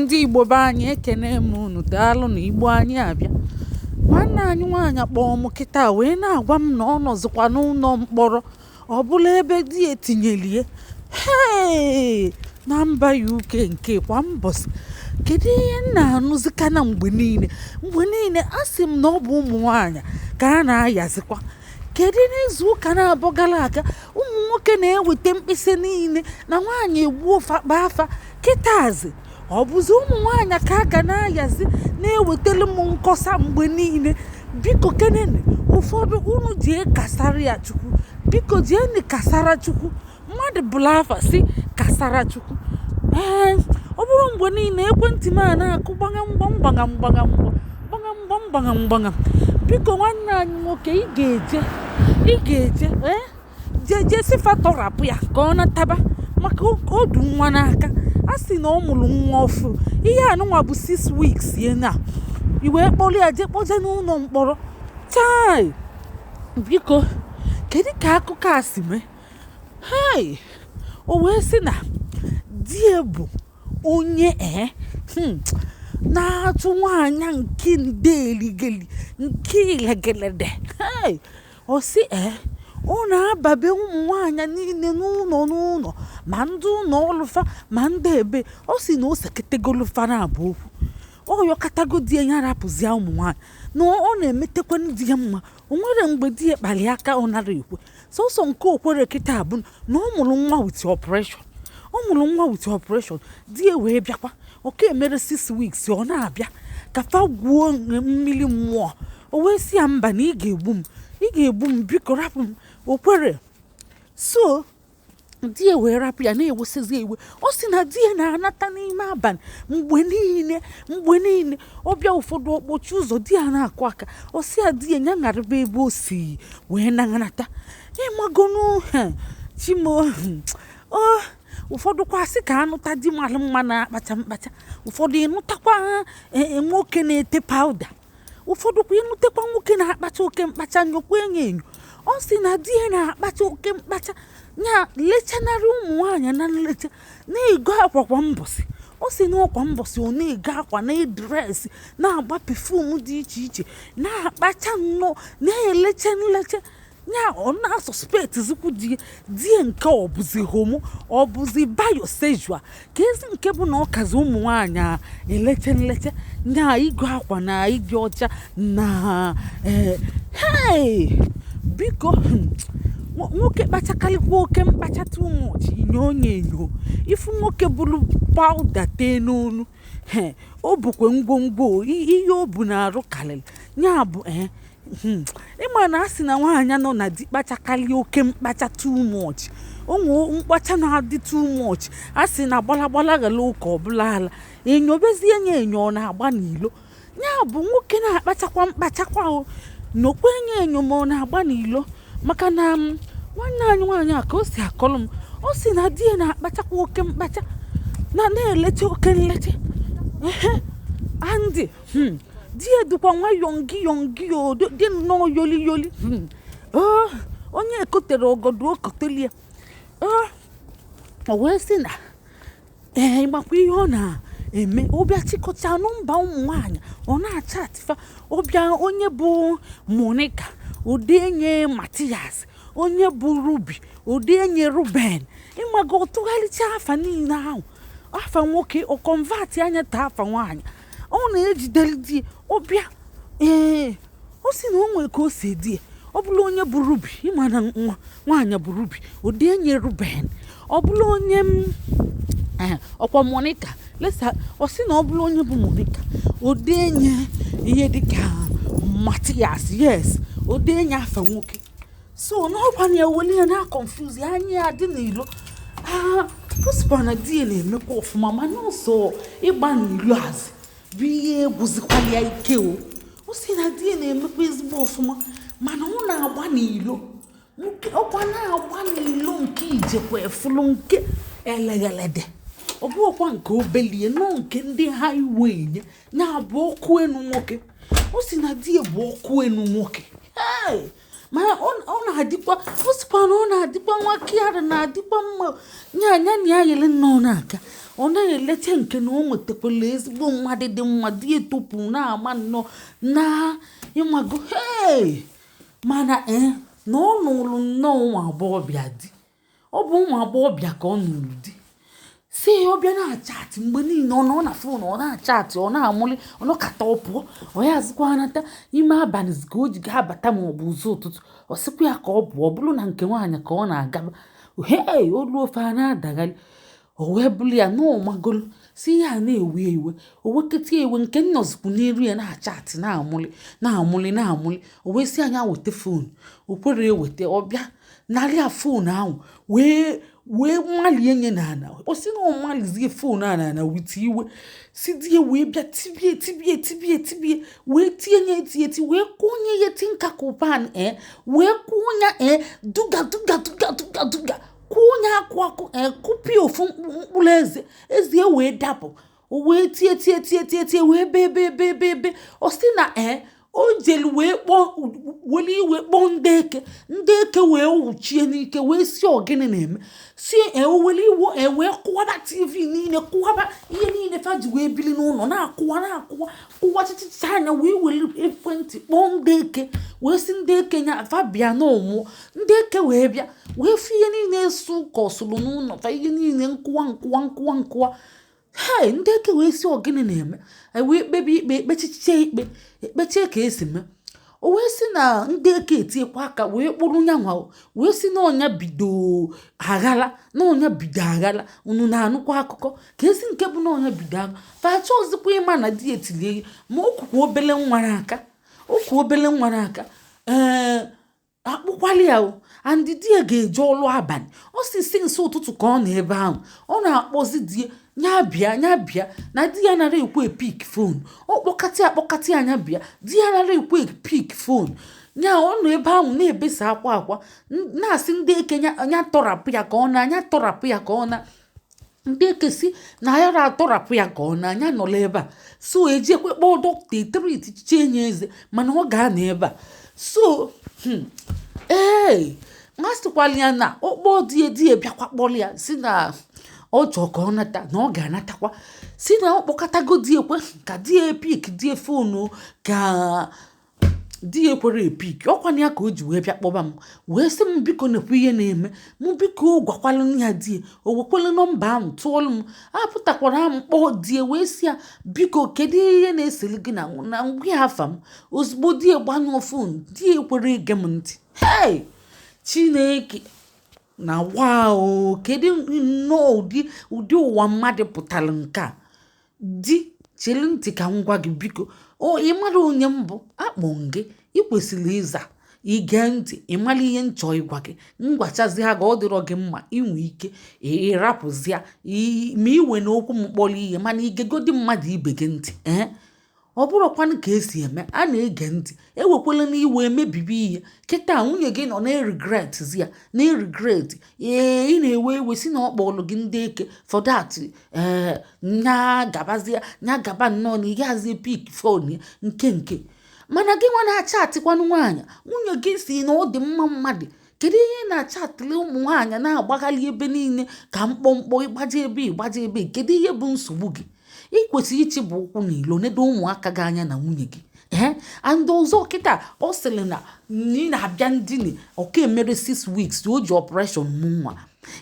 Ndị Igbo be anyị ekene m unu, daalụ na Igbo anyị abịa. Nwanne anyị nwaanyị kpọọ m kịta wee na-agwa m na ọ nọzikwa n'ụlọ mkpọrọ, ọ bụla ebe di etinyelie na mba UK nke kwa mbọsị. Kedu ihe m na-anụzika na mgbe niile a sị m na ọ bụ ụmụ nwaanyị ka a na-ayazikwa. Kedu n'izu ụka na-abọ gara aga ụmụ nwoke na-eweta mkpịsị niile na nwaanyị egbuo fakpa afa, kịtazi ọ bụzi ụmụ nwaanyị ka a ga na-ayazi na-ewetara m nkọsa mgbe niile. Biko kenene ụfọdụ unu jee kasara ya Chukwu, biko jeeni kasara Chukwu. Mmadụ bụla afa si kasara Chukwu. Ọ bụrụ mgbe niile ekwentị m a na-akụ gbagam biko nwanne anyị nwoke ị ga-eje je sifa tọrapụ ya ka ọ nataba, maka odu nwa n'aka. A sị na ọ mụrụ nwa ọfụ, ihe anụnwa bụ 6 weeks ye na iwee kpọrọ ya jee kpoje n'ụlọ mkpọrọ. Chai, biko kedu ka akụkọ a si mee? O wee sị na die bụ onye na-atụ nwaanyị nke ndeeligeli nke ilegelede. Ọ sị ọ na-ababe ụmụ nwaanyị niile n'ụlọ ma ndị ụlọ ọlụfa ma ndị ebe. Ọ sị na o seketegolufa na-abụ okwu ọ yọkatago di ya rapụzia ụmụ nwaanyị na ọ na-emetekwa ndị ya mma. O nwere mgbe di ya kpali aka ọ nara ekwe. Sọsọ nke okwere kịta bụ na ọ mụrụ nwa with operation. Di ya wee bịakwa oke mere 6 weeks ọ na-abịa ka fa gwuo mmiri mmụọ. O wee sị ya mba na ị ga-egbu m biko rapụ m. Okwere so di ya wee rapụ ya na-ewesizi iwe. Ọ sị na di ya na-anata n'ime abalị mgbe niile ọ bịa ụfọdụ okpochi ụzọ di ya na-akụ aka. Ọ sị ya di ya ṅarịba ebe o si wee na-anata ịmagonu chimo. Ụfọdụ kwa sị ka anụta di mara mma na-akpacha mkpacha, ụfọdụ ịnụtakwa nwoke na-ete pawuda, ụfọdụ kwa ịnụtakwa nwoke na-akpacha oke mkpacha nyokwa enyo. Ọ sị na di ya na-akpacha oke mkpacha nya lechanarị ụmụ nwaanyị na nlecha na-ego akwa kwa mbọsị. Ọ sị na ọkwa mbọsị ọ na-ego akwa na-edresị na-agba pefum dị iche iche na-akpacha nnọọ na-elecha nlecha nya ọ na-asọspekt zikwu die nke ọ bụzi homo ọ bụzi bayosexual ka ezi nke bụ na ọ kazi ụmụ nwaanyị a eleche nleche nya ịgo akwa na ịdị ọcha na biko nwoke kpachakarịkwa oke mkpacha too much enyo ifu nwoke bụrụ pawuda tee n'onu o bukwe ngwongwo ihe o bu na-arụ karịrị nya bụ ịma na asị na nwaanyị nọ na di kpachakarị oke mkpacha too much. Ụmụ mkpacha na-adị too much asị na gbalagbala ghara ụka ọbụla ala enyobezie nya enyo ọ na-agba n'ilo. Nya bụ nwoke na-akpachakwa mkpachakwa nokwe enyo ma ọ na-agba n'ilo. Maka na nwanne anyị nwaanyị a ka o si akọrọ m, ọ sị na di ya na-akpachakwa oke mkpacha na-eleche oke nleche andị di ya dịkwa nwa yongi dị nnọọ yoli onye ekotere ọgọdụ okotelie. O wee sị na ịmakwa ihe ọ na-eme. Ọbịa chịkọcha nọmba ụmụ nwaanyị ọ na-acha atifa. Ọbịa onye bụ Monica odenye Matias, onye bụ Ruby odenye Ruben. Ịmaga ọtụgharịcha afa niile ahụ, afa nwoke ọ kọnvatị anya taa afa nwaanyị. Ọ na-ejidere di ọbịa o si na o nwere ka o si di ọ bụla onye bụ Ruby. Ịma na nwaanyị bụ Ruby odenye Ruben. Ọ bụla onye ọkwa Monica lesa ọ sị na ọ bụla onye bụ Monica odenye ihe dịka Matias, yes odenye afa nwoke. So n'ọkwa na-eweli ya na confuse anya ya dị n'ilo. Prosper na di ya na-emekwa ọfụma mana ọsọ ịgba n'ilo azị bụ ihe egwuzikwala ya ike o si na di ya na-emekwa ezigbo ọfụma mana ọ na-agba n'ilo. Ọkwa na-agba n'ilo nke ijekwa efulu nke eleghelede, ọ bụ ọkwa nke obelie nọ nke ndị highway nye na-abụ ọkụ enu nwoke. O si na di ya bụ ọkụ enu nwoke. Ma ọ na-adịkwa osikwa na ọ na-adịkwa nwa kiara na-adịkwa mma nya na ya yele nnọọ n'aka. ọ na-elete nke na o nwetakwala ezigbo mmadụ dị mma dị etopụ na-ama nnọọ na ịmago mana na ọ nụrụ nnọọ ụmụ agbọghọbịa di ọ bụ ụmụ agbọghọbịa ka ọ nụrụ di si ọbịa na-achatị mgbe niile ọ nọ na fon ọ na-achatị ọ na-amụli ọ nọkata ọ pụọ ọ ya azụkwa anata ime abalị ka o ji ga-abata ma ọ bụ ụzọ ụtụtụ ọ sịkwa ya ka ọ bụ ọ bụrụ na nke nwaanyị ka ọ na-agaba olu ofe a na-adagharị o wee bụrụ ya na ọmagolo si ya na-ewe ewe o weketa ewe nke nnọzikwu n'iru ya na-achatị na-amụli o wee si anya weta fon o kwere eweta ọbịa narịa fon ahụ wee mmalie nye na ana o si na ọ malizie fon a na ana wite iwe si die wee bịa tibie wee tinye eti wee kụnye ya tinka kopan wee kụnya duga kụnya akụ kụpie ofu mkpụrụ eze wee dapụ o wee tie wee bebe o si na o jelu wee weli iwe kpọọ ndị eke wee wuchie n'ike wee si ogene na-eme si weli iwe wee kụwaba tv niile kụwaba ihe niile faji wee bili n'ụlọ na-akụwa chichicha anya wee weli ekwentị kpọọ ndị eke wee si ndị eke nya fa bịa n'ụmụ ndị eke wee bịa wee fi ihe niile esu ka ọsụlụ n'ụlọ fa ihe niile nkụwa ndị eke wee si ogene na-eme wee kpebe ikpe ekpechie ka esi mee o wee si na ndị eke etiekwa aka wee kpụrụ nyanwa wee si na ọnya bido aghala unu na-anụkwa akụkọ ka esi nke bụ na ọnya bido agha facha ozikwa ịma na di etilie ma okwukwa obele nwa n'aka akpụkwali ya andị di ya ga-eje ọlụ abalị ọ si nso ụtụtụ ka ọ nọ ebe ahụ ọ na-akpọzi di nya bịa na di ya nara ekwe pik fon ọ kpọkatị anya bịa di ya nara ekwe pik fon nya ọ nọ ebe ahụ na-ebesa akwa na-asị ndị eke anya tọrapụ ya ka ọ na ndị eke si na ya atọrapụ ya ka ọ na anya nọla ebe a so eji ekwe kpọọ dọkịta eteriti chenye eze mana ọ ga-anọ ebe a so masịkwala ya na ọkpọ die bịakwa kpọrọ ya si na ọ chọọ ka ọ nata na ọ ga-anatakwa si na ọ kpọkọtago di ekwe ka di epik die fonu ka di ekwere epik ọkwana ya ka o ji wee bịa kpọba m wee sị m biko nekwa ihe na-eme m biko gwakwalụ ya die o wekwele nọmba ahụ tụọlụ m apụtakwara m kpọọ die wee si ya biko kedu ihe na-eseli gị na ngwa ya afa m ozugbo di gbanyụọ fon di ekwere ige m ntị Chineke na kedu nnọọ ụdị ụwa mmadụ pụtara nke a di chiri ntị ka m gwa gị biko ị mara onye mbụ akpọ gị ị kwesịrị ịza ige ntị ị mara ihe nchọ ịgwa gị ngwachazi ha ga ọ dịrọ gị mma inwe ike ịrapụzia ma iwe na okwu m kpọrọ ihe mana igegodi mmadụ ibe gị ntị ọ bụrụkwanụ ka esi eme a na-ege ntị ewekwala n'iwe emebibi ihe kịta nwunye gị nọ na-erigret ya ị na-ewe iwe si na ọ kpọrọ gị ndị eke for that nya gaba nnọọ na ihe hazie pik fon ya nke mana gị nwa na-achatịkwanụ nwaanyị nwunye gị si na ọ dị mma mmadụ kedu ihe na-achatịrị ụmụ nwaanyị na-agbagharị ebe niile ka mkpọmkpọ ịgbaje ebe kedu ihe bụ nsogbu gị ị kwesịrị ichi bụ ụkwụ n'ilo nedo ụmụaka gị anya na nwunye gị and ọzọ kịta ọ sịrị na ị na-abịa ndini ọka emere 6 weeks o ji operation mụ nwa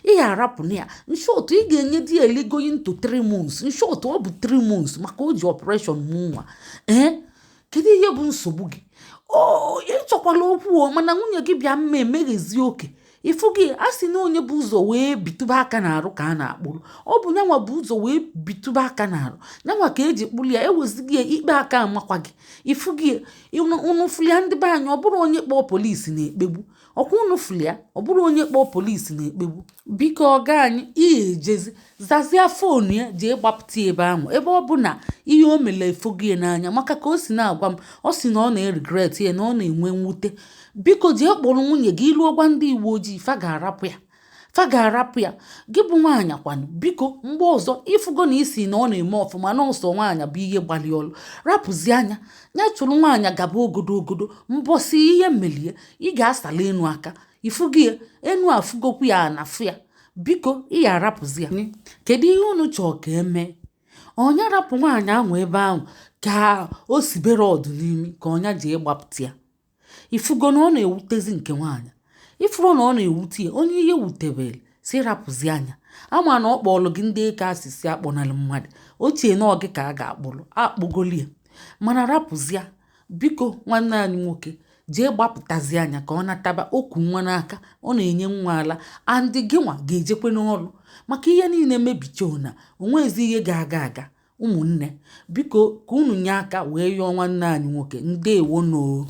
ị ga-arapụ na ya nshọtụ ị ga-enye di eligoyi into 3 months nshọtụ ọ bụ 3 months maka o ji operation mụ nwa kedu ihe bụ nsogbu gị ịchọkwala okwu mana nwunye gị bịa mma emeghezi oke ifu gị a sị na onye bụ ụzọ wee bitụba aka n'arụ ka a na-akpụrụ ọ bụ nyanwa bụ ụzọ wee bitụba aka n'arụ nyanwa ka eji kpụrụ ya ewezighị ikpe aka amakwa gị ifu gị unu fụlia ndị be anyị ọ bụrụ onye kpọọ polisi na-ekpegbu ọkwa unu fụlia ọ bụrụ onye kpọọ polisi na-ekpegbu biko ọga anyị ihe ejezi zazia fonu ya jee gbapụta ebe ahụ ebe ọ bụ na ihe o mere efoghị ya n'anya maka ka o si na-agwa m ọ si na ọ na-erigret ya na ọ na-enwe mwute biko jee kpọrọ nwunye gị ilu ọgwa ndị uwe ojii fa ga-arapụ ya gị bụ nwaanyị kwanụ biko mgbe ọzọ ịfụgo na isi na ọ na-eme ọfụma na ọsọ nwaanyị bụ ihe gbali ọlụ rapụzi anya ya chụrụ nwaanyị gaba ogodo mbọsị ihe melie ị ga-asala enu aka ifugi enu afugokwu ya na afụ ya biko ị ya arapụzi ya. Kedu ihe unu chọọ ka eme? Ọnya rapụ nwaanyị ahụ ebe ahụ ka o sibere ọdụ n'imi ka ọnya ji ịgbapụta ya. Ifugo na ọ na-ewutezi nke nwaanyị. Ifuru na ọ na-ewute ya, onye ihe wutebere si rapụzi anya. Ama na ọ kpọọlụ gị ndị eke asịsị akpọnalụ mmadụ. Ochie na ọgị ka a ga-akpụrụ akpụgoli ya. Mana rapụzi ya. Biko nwanne anyị nwoke jee gbapụtazi anya ka ọ nataba okwu nwa n'aka. Ọ na-enye nwa ala andị gị nwa ga-ejekwe n'ọrụ maka ihe niile mebicha na onwezi ihe ga-aga aga. Ụmụnne biko ka unu nye aka wee yọọ nwanne anyị nwoke. Ndeewo.